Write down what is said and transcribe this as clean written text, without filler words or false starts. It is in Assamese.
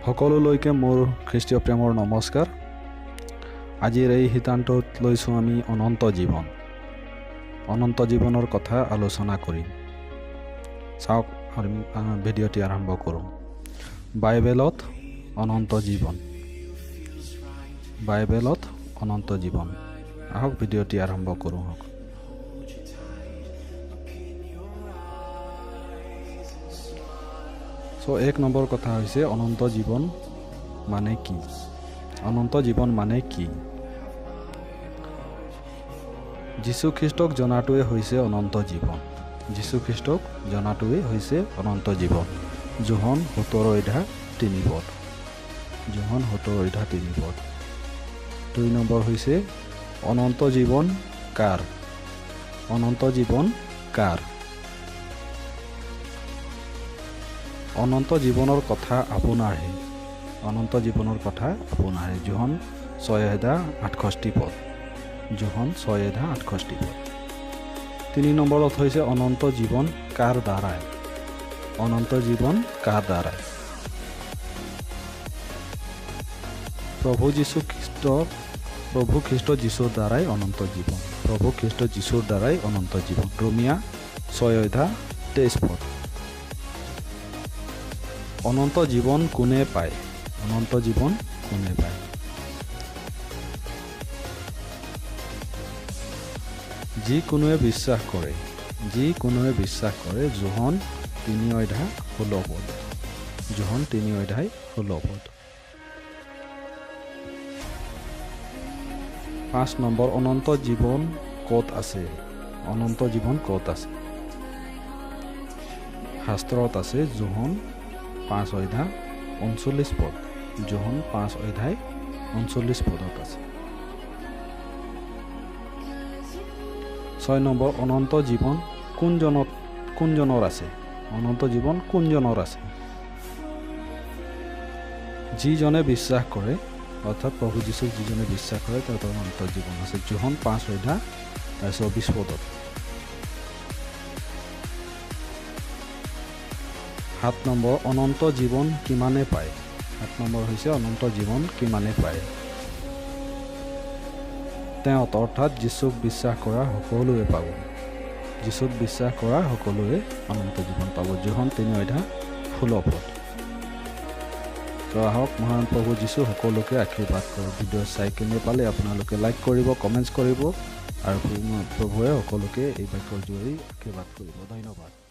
সকলোলৈকে মোৰ খ্ৰীষ্টীয় প্ৰেমৰ নমস্কাৰ। আজিৰ এই সিদ্ধান্তত লৈছোঁ আমি অনন্ত জীৱন। অনন্ত জীৱনৰ কথা আলোচনা কৰিম। চাওক ভিডিঅ'টি আৰম্ভ কৰোঁ। বাইবেলত অনন্ত জীৱন। বাইবেলত অনন্ত জীৱন। আহক ভিডিঅ'টি আৰম্ভ কৰোঁ। এক নম্বৰ কথা হৈছে অনন্ত জীৱন মানে কি? অনন্ত জীৱন মানে কি? যীশুখ্ৰীষ্টক জনাটোৱে হৈছে অনন্ত জীৱন। যীশুখ্ৰীষ্টক জনাটোৱে হৈছে অনন্ত জীৱন। যোহন 17:3 পদ। যোহন 17:3 পদ। 2 নম্বৰ হৈছে অনন্ত জীৱন কাৰ? অনন্ত জীৱন কাৰ? অনন্ত জীৱনৰ কথা আপোনাৰহে। অনন্ত জীৱনৰ কথা আপোনাৰহে। যোহন 6:68 পদ। যোহন 6:68 পদ। 3 নম্বৰত হৈছে অনন্ত জীৱন কাৰ দ্বাৰাই? অনন্ত জীৱন কাৰ দ্বাৰাই? প্ৰভু খ্ৰীষ্ট যীশুৰ দ্বাৰাই অনন্ত জীৱন। প্ৰভু খ্ৰীষ্ট যীশুৰ দ্বাৰাই অনন্ত জীৱন। ৰোমিয়া 6:23 পদ। অনন্ত জীৱন কোনে পায়? অনন্ত জীৱন কোনে পায়? যিকোনোৱে বিশ্বাস কৰে। যিকোনোৱে বিশ্বাস কৰে। যোহন 3:16 পদ। যোহন 3:16 পদ। 5 নম্বৰ অনন্ত জীৱন ক'ত আছে? অনন্ত জীৱন ক'ত আছে? শাস্ত্ৰত আছে। যোহন 5:39 পদ। যোহন 5:39 পদত আছে। 6 নম্বৰ অনন্ত জীৱন কোনজনৰ আছে? অনন্ত জীৱন কোনজনৰ আছে? যিজনে বিশ্বাস কৰে, অৰ্থাৎ প্ৰভু যীশুক যিজনে বিশ্বাস কৰে তেওঁৰ অনন্ত জীৱন আছে। যোহন 5:24 পদত। 7 নম্বৰ অনন্ত জীৱন কিমানে পায়? 7 নম্বৰ হৈছে অনন্ত জীৱন কিমানে পায়? তেওঁত অৰ্থাৎ যীশুক বিশ্বাস কৰা সকলোৱে পাব। যীশুক বিশ্বাস কৰা সকলোৱে অনন্ত জীৱন পাব। যোহন 3:16 পদ। আহক মহান প্ৰভু যীশু সকলোকে আশীৰ্বাদ কৰক। ভিডিঅ' চাই কেনে পালে আপোনালোকে লাইক কৰিব, কমেণ্টছ কৰিব আৰু প্ৰভুৱে সকলোকে এই বাক্যৰ জৰিয়তে আশীৰ্বাদ কৰিব। ধন্যবাদ।